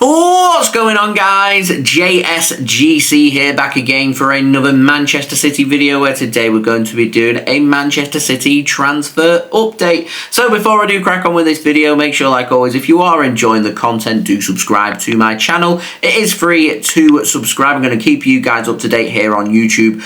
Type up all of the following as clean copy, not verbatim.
What's going on, guys? JSGC here, back again for another Manchester City video, where today we're going to be doing a Manchester City transfer update. So before I do crack on with this video, make sure, like always, if you are enjoying the content, do subscribe to my channel. It is free to subscribe. I'm going to keep you guys up to date here on YouTube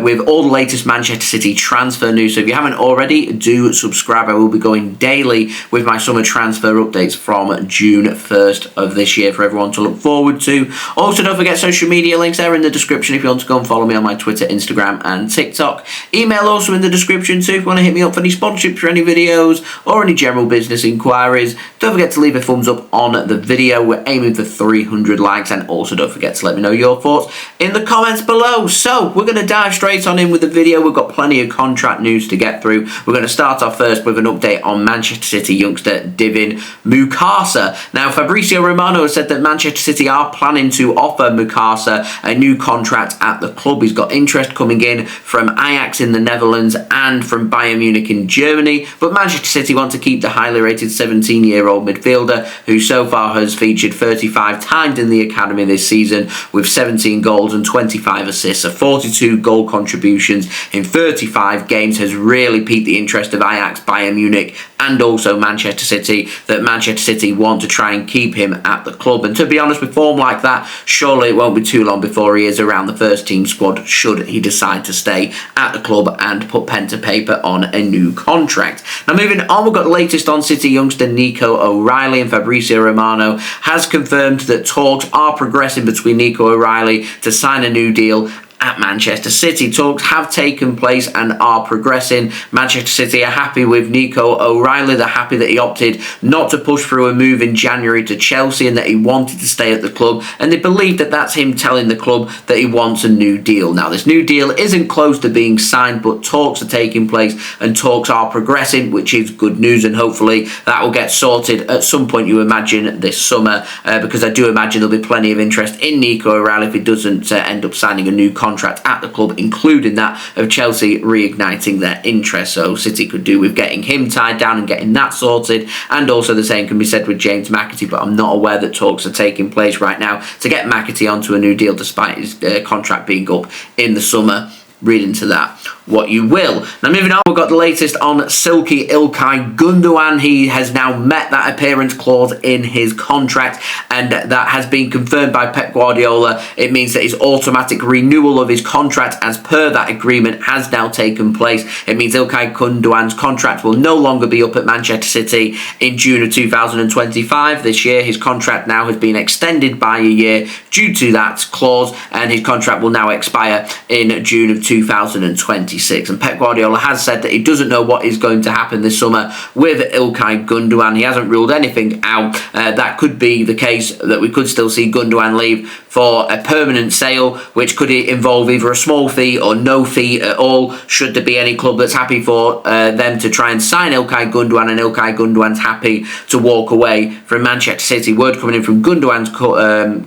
with all the latest Manchester City transfer news. So if you haven't already, do subscribe. I will be going daily with my summer transfer updates from June 1st of this year for everyone to look forward to. Also, don't forget social media links there in the description if you want to go and follow me on my Twitter, Instagram and TikTok. Email also in the description too if you want to hit me up for any sponsorships for any videos or any general business inquiries. Don't forget to leave a thumbs up on the video. We're aiming for 300 likes, and also don't forget to let me know your thoughts in the comments below. So we're going to dive straight on in with the video. We've got plenty of contract news to get through. We're going to start off first with an update on Manchester City youngster Divine Mukasa. Now, Fabrizio Romano has said that Manchester City are planning to offer Mukasa a new contract at the club. He's got interest coming in from Ajax in the Netherlands and from Bayern Munich in Germany, but Manchester City want to keep the highly rated 17-year-old midfielder, who so far has featured 35 times in the academy this season with 17 goals and 25 assists. So 42 goal contributions in 35 games has really piqued the interest of Ajax, Bayern Munich and also Manchester City, that Manchester City want to try and keep him at the club. And to be honest, with form like that, surely it won't be too long before he is around the first team squad, should he decide to stay at the club and put pen to paper on a new contract. Now, moving on, we've got the latest on City youngster Nico O'Reilly, and Fabrizio Romano has confirmed that talks are progressing between Nico O'Reilly to sign a new deal at Manchester City. Talks have taken place and are progressing. Manchester City are happy with Nico O'Reilly. They're happy that he opted not to push through a move in January to Chelsea and that he wanted to stay at the club, and they believe that that's him telling the club that he wants a new deal. Now, this new deal isn't close to being signed, but talks are taking place and talks are progressing, which is good news, and hopefully that will get sorted at some point, you imagine, this summer, because I do imagine there'll be plenty of interest in Nico O'Reilly if he doesn't end up signing a new contract at the club, including that of Chelsea reigniting their interest. So City could do with getting him tied down and getting that sorted, and also the same can be said with James McAtee, but I'm not aware that talks are taking place right now to get McAtee onto a new deal despite his contract being up in the summer. Read into that what you will. Now, moving on, we've got the latest on silky Ilkay Gundogan. He has now met that appearance clause in his contract, and that has been confirmed by Pep Guardiola. It means that his automatic renewal of his contract as per that agreement has now taken place. It means Ilkay Gundogan's contract will no longer be up at Manchester City in June of 2025. This year, his contract now has been extended by a year due to that clause, and his contract will now expire in June of 2026. And Pep Guardiola has said that he doesn't know what is going to happen this summer with Ilkay Gundogan. He hasn't ruled anything out. That could be the case, that we could still see Gundogan leave for a permanent sale, which could involve either a small fee or no fee at all, should there be any club that's happy for them to try and sign Ilkay Gundogan, and Ilkay Gundogan's happy to walk away from Manchester City. Word coming in from Gundogan's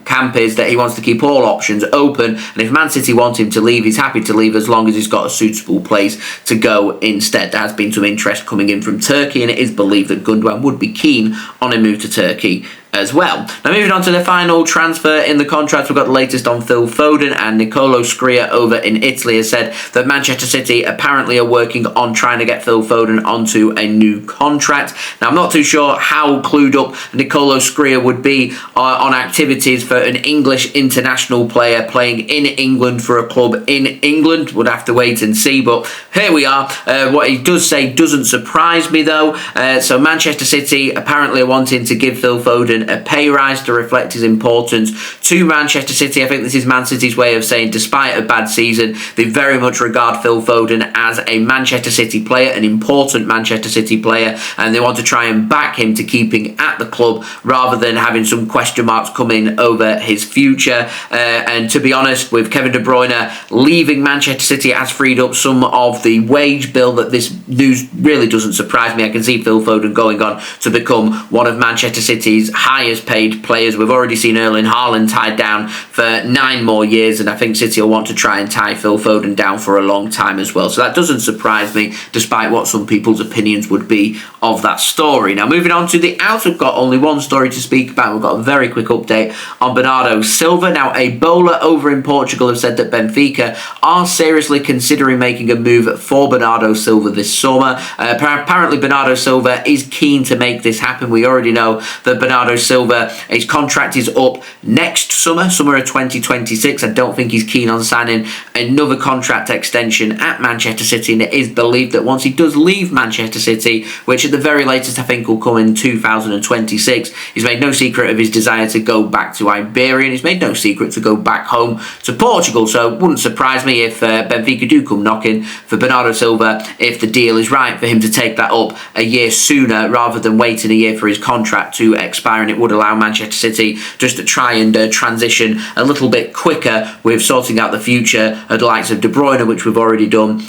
camp is that he wants to keep all options open, and if Man City want him to leave, he's happy to leave as long as he's got a suitable place to go instead. There has been some interest coming in from Turkey, and it is believed that Gundogan would be keen on a move to Turkey as well. Now, moving on to the final transfer in the contract, we've got the latest on Phil Foden, and Nicolo Scria over in Italy has said that Manchester City apparently are working on trying to get Phil Foden onto a new contract. Now, I'm not too sure how clued up Nicolo Scria would be on activities for an English international player playing in England for a club in England. Would have to wait and see, but here we are. What he does say doesn't surprise me though. So Manchester City apparently are wanting to give Phil Foden a pay rise to reflect his importance to Manchester City. I think this is Man City's way of saying, despite a bad season, they very much regard Phil Foden as a Manchester City player, an important Manchester City player, and they want to try and back him to keeping at the club rather than having some question marks coming over his future. And to be honest, with Kevin De Bruyne leaving Manchester City, it has freed up some of the wage bill. That this news really doesn't surprise me. I can see Phil Foden going on to become one of Manchester City's highest paid players. We've already seen Erling Haaland tied down for 9 more years, and I think City will want to try and tie Phil Foden down for a long time as well. So that doesn't surprise me, despite what some people's opinions would be of that story. Now, moving on to the out, we've got only one story to speak about. We've got a very quick update on Bernardo Silva. Now, a bowler over in Portugal have said that Benfica are seriously considering making a move for Bernardo Silva this summer. Apparently, Bernardo Silva is keen to make this happen. We already know that Bernardo Silva, his contract is up next summer of 2026. I don't think he's keen on signing another contract extension at Manchester City, and it is believed that once he does leave Manchester City, which at the very latest I think will come in 2026, he's made no secret of his desire to go back to Iberia, and he's made no secret to go back home to Portugal. So it wouldn't surprise me if Benfica do come knocking for Bernardo Silva, if the deal is right for him to take that up a year sooner rather than waiting a year for his contract to expire, and it would allow Manchester City just to try and transition a little bit quicker with sorting out the future of the likes of De Bruyne, which we've already done.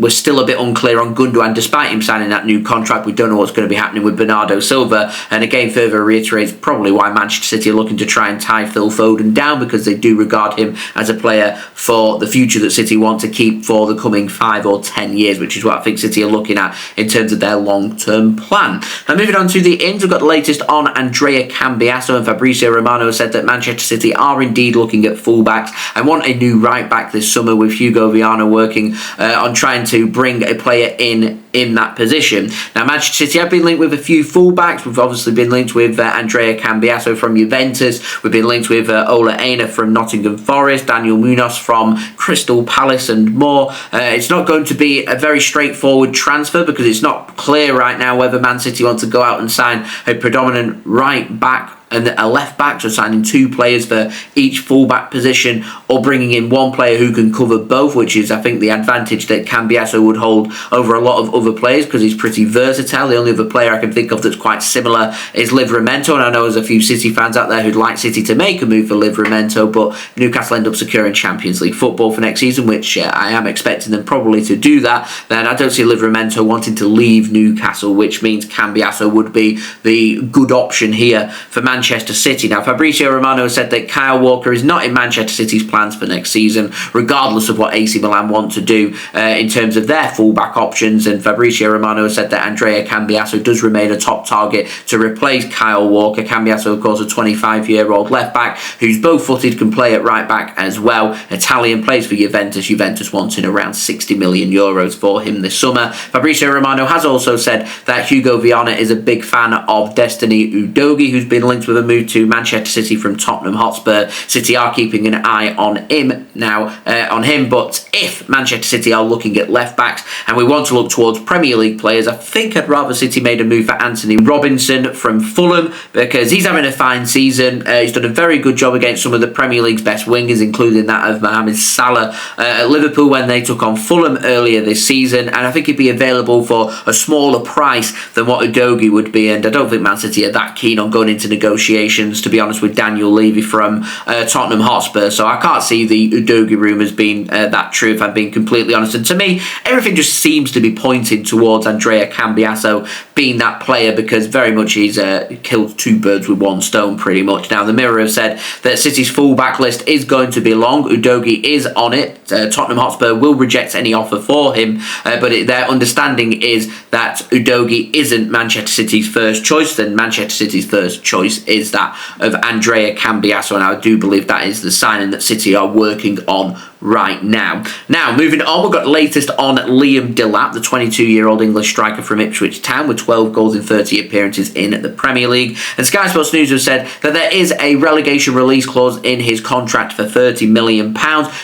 We're still a bit unclear on Gundogan, despite him signing that new contract. We don't know what's going to be happening with Bernardo Silva, and again further reiterates probably why Manchester City are looking to try and tie Phil Foden down, because they do regard him as a player for the future that City want to keep for the coming 5 or 10 years, which is what I think City are looking at in terms of their long-term plan. Now, moving on to the ins, we've got the latest on Andrea Cambiaso, and Fabrizio Romano said that Manchester City are indeed looking at fullbacks and want a new right-back this summer, with Hugo Viana working on trying to bring a player in that position. Now, Manchester City have been linked with a few fullbacks. We've obviously been linked with Andrea Cambiaso from Juventus. We've been linked with Ola Aina from Nottingham Forest, Daniel Munoz from Crystal Palace, and more. It's not going to be a very straightforward transfer, because it's not clear right now whether Man City want to go out and sign a predominant right back and a left back, so signing 2 players for each fullback position, or bringing in one player who can cover both, which is I think the advantage that Cambiaso would hold over a lot of other players, because he's pretty versatile. The only other player I can think of that's quite similar is Livramento, and I know there's a few City fans out there who'd like City to make a move for Livramento, but Newcastle end up securing Champions League football for next season, which I am expecting them probably to do that. Then I don't see Livramento wanting to leave Newcastle, which means Cambiaso would be the good option here for Manchester City. Now, Fabrizio Romano said that Kyle Walker is not in Manchester City's plans for next season, regardless of what AC Milan want to do in terms of their fullback options, and Fabrizio Romano said that Andrea Cambiaso does remain a top target to replace Kyle Walker. Cambiaso, of course, a 25-year-old left-back who's both-footed, can play at right-back as well. Italian, plays for Juventus. Juventus wanting around 60 million euros for him this summer. Fabrizio Romano has also said that Hugo Viana is a big fan of Destiny Udogie, who's been linked with a move to Manchester City from Tottenham Hotspur. City are keeping an eye on him now, but if Manchester City are looking at left-backs and we want to look towards Premier League players, I think I'd rather City made a move for Anthony Robinson from Fulham, because he's having a fine season. He's done a very good job against some of the Premier League's best wingers, including that of Mohamed Salah at Liverpool when they took on Fulham earlier this season, and I think he'd be available for a smaller price than what Udogie would be, and I don't think Man City are that keen on going into negotiations, to be honest, with Daniel Levy from Tottenham Hotspur, so I can't see the Udogie rumours being that true, if I'm being completely honest. And to me, everything just seems to be pointing towards Andrea Cambiaso being that player, because very much he's killed 2 birds with 1 stone pretty much. Now, the Mirror have said that City's full-back list is going to be long. Udogie is on it. Tottenham Hotspur will reject any offer for him, but their understanding is that Udogie isn't Manchester City's first choice, then Manchester City's first choice is that of Andrea Cambiaso, and I do believe that is the signing that City are working on right now. Now, moving on, we've got the latest on Liam Delap, the 22-year-old English striker from Ipswich Town, with 12 goals in 30 appearances in the Premier League. And Sky Sports News have said that there is a relegation release clause in his contract for £30 million.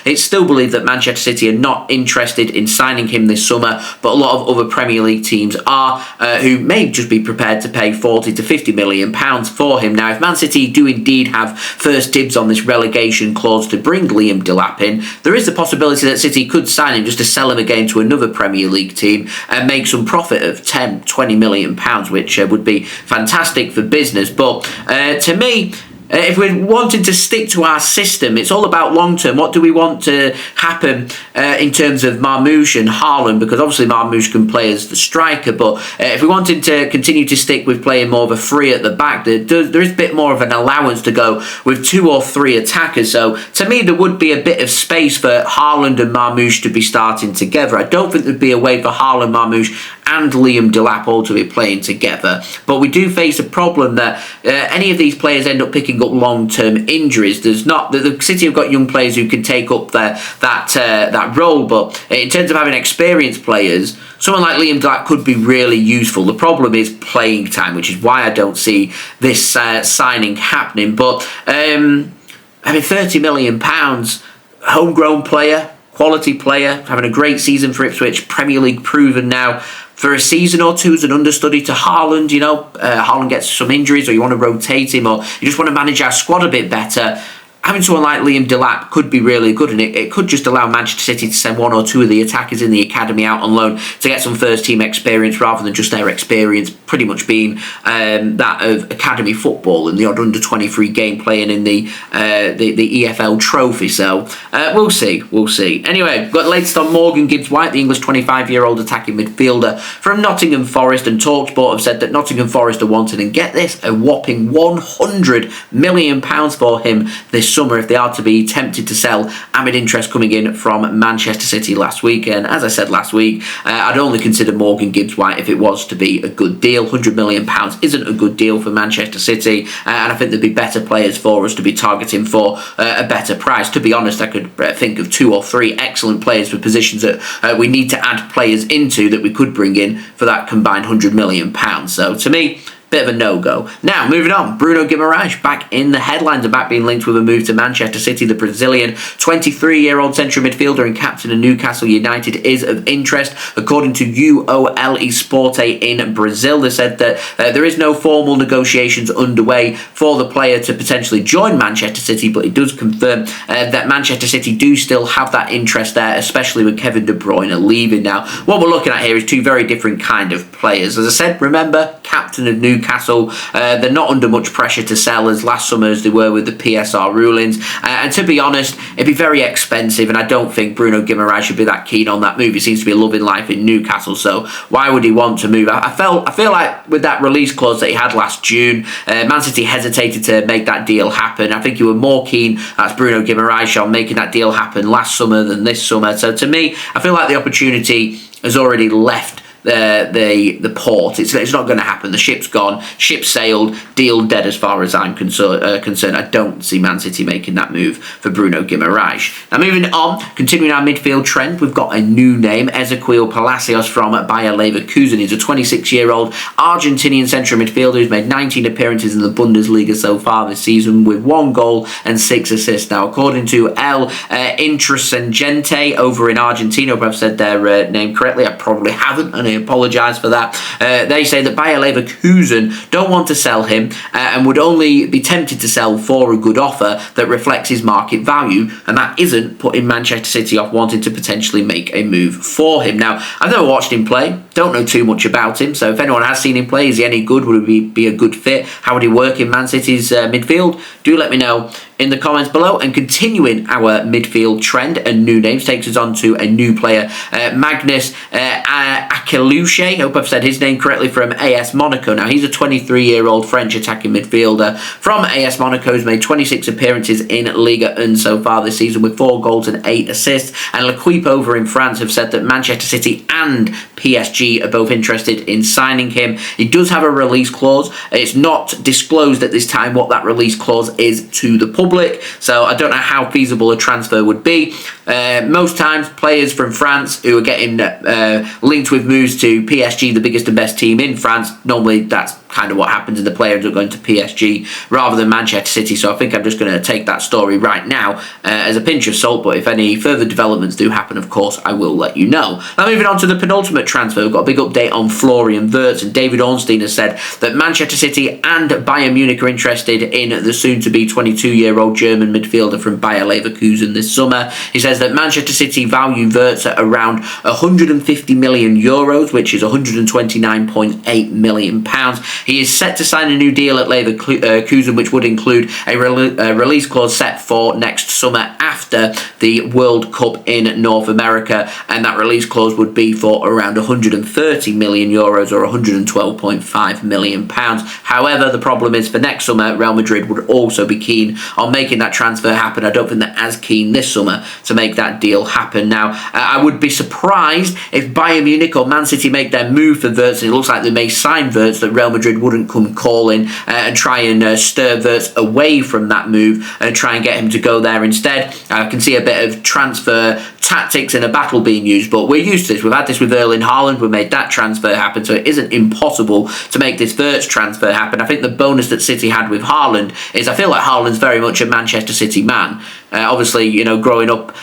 It's still believed that Manchester City are not interested in signing him this summer, but a lot of other Premier League teams are, who may just be prepared to pay £40 to £50 million for him. Now, if Man City do indeed have first dibs on this relegation clause to bring Liam Delap in, there is the possibility that City could sign him just to sell him again to another Premier League team and make some profit of £10, £20 million, which would be fantastic for business. But to me, if we're wanting to stick to our system, it's all about long-term. What do we want to happen in terms of Marmoush and Haaland? Because obviously Marmoush can play as the striker, but if we wanted to continue to stick with playing more of a three at the back, there is a bit more of an allowance to go with 2 or 3 attackers. So to me, there would be a bit of space for Haaland and Marmoush to be starting together. I don't think there'd be a way for Haaland, Marmoush and Liam Delap all to be playing together. But we do face a problem that any of these players end up picking up long-term injuries. There's not the City have got young players who can take up that role, but in terms of having experienced players, someone like Liam Delap could be really useful. The problem is playing time, which is why I don't see this signing happening. But £30 million, homegrown player, quality player, having a great season for Ipswich, Premier League proven now. For a season or two as an understudy to Haaland, Haaland gets some injuries, or you want to rotate him, or you just want to manage our squad a bit better. Having someone like Liam Delap could be really good, and it could just allow Manchester City to send 1 or 2 of the attackers in the academy out on loan to get some first-team experience, rather than just their experience pretty much being that of academy football and the odd under-23 game playing in the EFL trophy. So we'll see. Anyway, we've got the latest on Morgan Gibbs-White, the English 25-year-old attacking midfielder from Nottingham Forest, and TalkSport have said that Nottingham Forest are wanting, and get this, a whopping £100 million for him this summer if they are to be tempted to sell, amid interest coming in from Manchester City last week. And as I said last week, I'd only consider Morgan Gibbs-White if it was to be a good deal. £100 million isn't a good deal for Manchester City, and I think there'd be better players for us to be targeting for a better price. To be honest, I could think of 2 or 3 excellent players for positions that we need to add players into that we could bring in for that combined £100 million. So to me, bit of a no-go. Now, moving on, Bruno Guimaraes back in the headlines and back being linked with a move to Manchester City. The Brazilian 23-year-old central midfielder and captain of Newcastle United is of interest. According to UOL Esporte in Brazil, they said that there is no formal negotiations underway for the player to potentially join Manchester City, but it does confirm that Manchester City do still have that interest there, especially with Kevin De Bruyne leaving. Now, what we're looking at here is 2 very different kind of players. As I said, remember, captain of Newcastle, they're not under much pressure to sell as last summer as they were with the PSR rulings, and to be honest, it'd be very expensive, and I don't think Bruno Guimaraes should be that keen on that move. He seems to be loving life in Newcastle, so why would he want to move? I feel like with that release clause that he had last June, Man City hesitated to make that deal happen. I think you were more keen as Bruno Guimaraes on making that deal happen last summer than this summer. So to me, I feel like the opportunity has already left the port. It's not going to happen. The ship's gone, ship sailed, deal dead as far as I'm concerned. I don't see Man City making that move for Bruno Guimaraes. Now moving on, continuing our midfield trend, we've got a new name, Ezequiel Palacios from Bayer Leverkusen. He's a 26-year-old Argentinian central midfielder who's made 19 appearances in the Bundesliga so far this season with 1 goal and 6 assists. Now, according to El Intrascendente over in Argentina, if I've said their name correctly, I probably haven't, and I apologise for that. They say that Bayer Leverkusen don't want to sell him and would only be tempted to sell for a good offer that reflects his market value, and that isn't putting Manchester City off wanting to potentially make a move for him. Now, I've never watched him play, don't know too much about him, so if anyone has seen him play, is he any good? Would he be a good fit? How would he work in Man City's midfield? Do let me know in the comments below. And continuing our midfield trend and new names takes us on to a new player, Maghnes Akliouche. I hope I've said his name correctly, from AS Monaco. Now, he's a 23-year-old French attacking midfielder from AS Monaco who's made 26 appearances in Liga 1 so far this season with 4 goals and 8 assists. And L'Equipe over in France have said that Manchester City and PSG are both interested in signing him. He does have a release clause. It's not disclosed at this time what that release clause is to the public, so I don't know how feasible a transfer would be. Most times, players from France who are getting linked with moves to PSG, the biggest and best team in France, normally that's kind of what happens, and the players are going to PSG rather than Manchester City. So I think I'm just going to take that story right now as a pinch of salt, but if any further developments do happen, of course, I will let you know. Now, moving on to the penultimate transfer, we've got a big update on Florian Wirtz, and David Ornstein has said that Manchester City and Bayern Munich are interested in the soon-to-be 22-year-old 22-year-old German midfielder from Bayer Leverkusen this summer. He says that Manchester City value Wirtz at around 150 million euros, which is 129.8 million pounds. He is set to sign a new deal at Leverkusen, which would include a release clause set for next summer after the World Cup in North America, and that release clause would be for around 130 million euros or 112.5 million pounds. However, the problem is for next summer, Real Madrid would also be keen on making that transfer happen. I don't think they're as keen this summer to make that deal happen. Now, I would be surprised if Bayern Munich or Man City make their move for Wirtz, and it looks like they may sign Wirtz, that Real Madrid wouldn't come calling and try and stir Wirtz away from that move and try and get him to go there instead. I can see a bit of transfer tactics in a battle being used, but we're used to this. We've had this with Erling Haaland. We made that transfer happen, so it isn't impossible to make this Wirtz transfer happen. I think the bonus that City had with Haaland is I feel like Haaland's very much a Manchester City man. Obviously, you know, growing up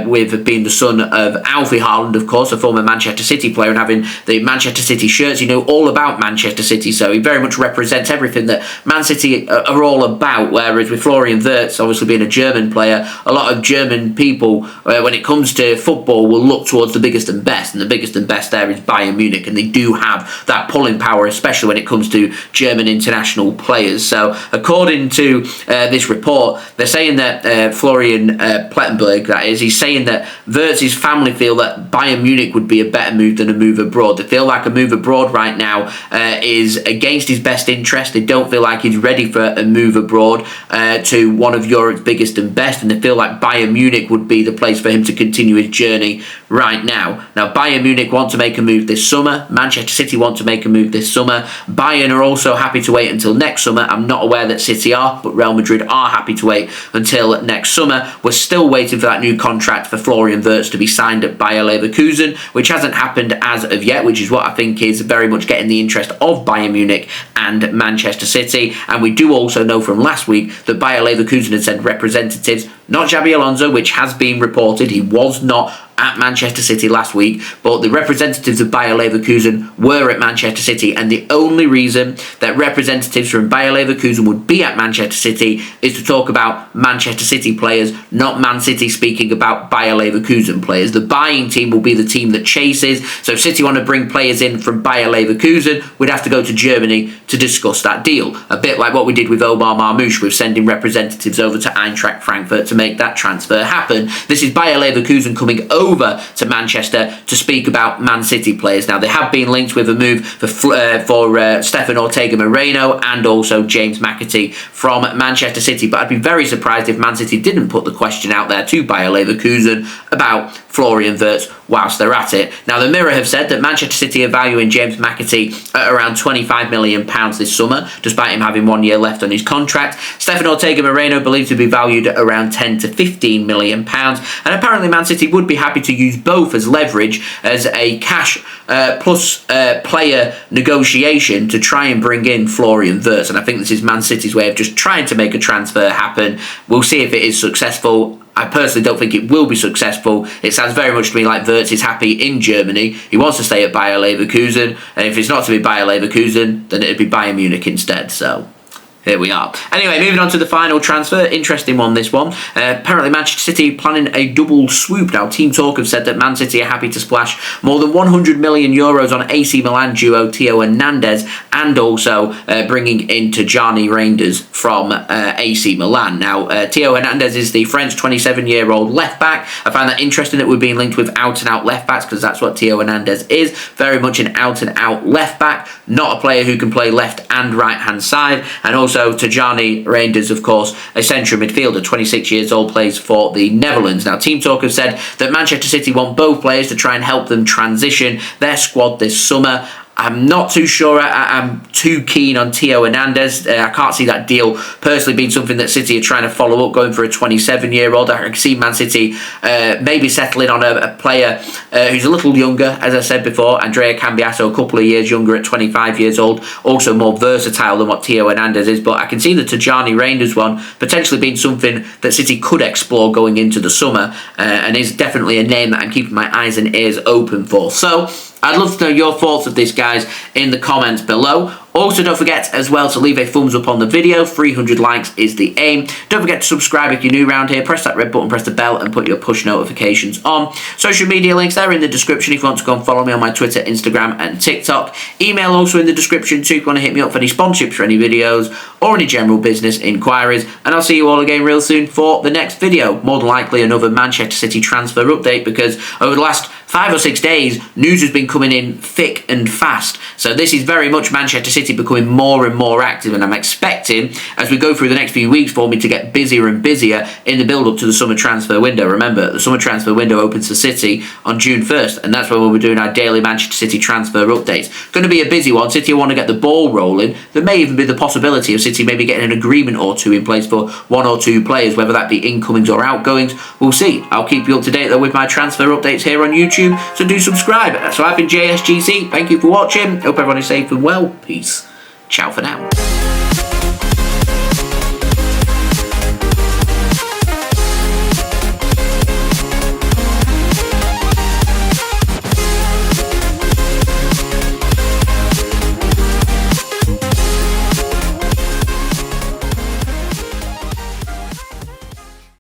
with being the son of Alfie Haaland, of course, a former Manchester City player, and having the Manchester City shirts, you know all about Manchester City, so he very much represents everything that Man City are all about, whereas with Florian Wirtz, obviously being a German player, a lot of German people, when it comes to football, will look towards the biggest and best, and the biggest and best there is Bayern Munich, and they do have that pulling power, especially when it comes to German international players. So, according to this report, they're saying that Florian Plettenberg, that is, he's saying that Wirtz's family feel that Bayern Munich would be a better move than a move abroad. They feel like a move abroad right now is against his best interest. They don't feel like he's ready for a move abroad to one of Europe's biggest and best, and they feel like Bayern Munich would be the place for him to continue his journey right now. Now, Bayern Munich want to make a move this summer. Manchester City want to make a move this summer. Bayern are also happy to wait until next summer. I'm not aware that City are, but Real Madrid are happy to wait until next summer. We're still waiting for that new contract for Florian Wirtz to be signed at Bayer Leverkusen, which hasn't happened as of yet, which is what I think is very much getting the interest of Bayern Munich and Manchester City. And we do also know from last week that Bayer Leverkusen had sent representatives, not Xabi Alonso, which has been reported. He was not at Manchester City last week, but the representatives of Bayer Leverkusen were at Manchester City, and the only reason that representatives from Bayer Leverkusen would be at Manchester City is to talk about Manchester City players, not Man City speaking about Bayer Leverkusen players. The buying team will be the team that chases, so if City want to bring players in from Bayer Leverkusen, we'd have to go to Germany to discuss that deal. A bit like what we did with Omar Marmoush, with sending representatives over to Eintracht Frankfurt to make that transfer happen. This is Bayer Leverkusen coming over to Manchester to speak about Man City players. Now, they have been linked with a move for Stefan Ortega-Moreno and also James McAtee from Manchester City, but I'd be very surprised if Man City didn't put the question out there to Bayer Leverkusen about Florian Wirtz whilst they're at it. Now, the Mirror have said that Manchester City are valuing James McAtee at around £25 million this summer, despite him having 1 year left on his contract. Stefan Ortega-Moreno believed to be valued at around £10 to £15 million, and apparently Man City would be happy to use both as leverage as a cash plus player negotiation to try and bring in Florian Wirtz, and I think this is Man City's way of just trying to make a transfer happen. We'll see if it is successful. I personally don't think it will be successful. It sounds very much to me like Wirtz is happy in Germany. He wants to stay at Bayer Leverkusen, and if it's not to be Bayer Leverkusen, then it'd be Bayern Munich instead. So here we are. Anyway, moving on to the final transfer. Interesting one, this one. Apparently, Manchester City planning a double swoop. Now, Team Talk have said that Man City are happy to splash more than €100 million on AC Milan duo Theo Hernandez, and also bringing in Tijani Reijnders from AC Milan. Now, Theo Hernandez is the French 27-year-old left-back. I find that interesting that we're being linked with out-and-out left-backs, because that's what Theo Hernandez is. Very much an out-and-out left-back, not a player who can play left and right-hand side, and also Tijani Reijnders, of course, a central midfielder, 26 years old, plays for the Netherlands. Now, Team Talk have said that Manchester City want both players to try and help them transition their squad this summer. I'm not too sure I'm too keen on Theo Hernandez. I can't see that deal personally being something that City are trying to follow up, going for a 27-year-old. I can see Man City maybe settling on a player who's a little younger, as I said before. Andrea Cambiaso, a couple of years younger at 25 years old, also more versatile than what Theo Hernandez is. But I can see the Tijani Reijnders one potentially being something that City could explore going into the summer, and is definitely a name that I'm keeping my eyes and ears open for. So I'd love to know your thoughts of this, guys, in the comments below. Also, don't forget as well to leave a thumbs up on the video. 300 likes is the aim. Don't forget to subscribe if you're new around here. Press that red button, press the bell, and put your push notifications on. Social media links there in the description if you want to go and follow me on my Twitter, Instagram, and TikTok. Email also in the description too if you want to hit me up for any sponsorships for any videos or any general business inquiries. And I'll see you all again real soon for the next video. More than likely another Manchester City transfer update, because over the last 5 or 6 days, news has been coming in thick and fast. So this is very much Manchester City becoming more and more active, and I'm expecting, as we go through the next few weeks, for me to get busier and busier in the build-up to the summer transfer window. Remember, the summer transfer window opens for City on June 1st, and that's when we'll be doing our daily Manchester City transfer updates. Going to be a busy one. City want to get the ball rolling. There may even be the possibility of City maybe getting an agreement or two in place for 1 or 2 players, whether that be incomings or outgoings. We'll see. I'll keep you up to date though with my transfer updates here on YouTube, so do subscribe. So I've been JSGC. Thank you for watching. Hope everyone is safe and well. Peace. Ciao for now.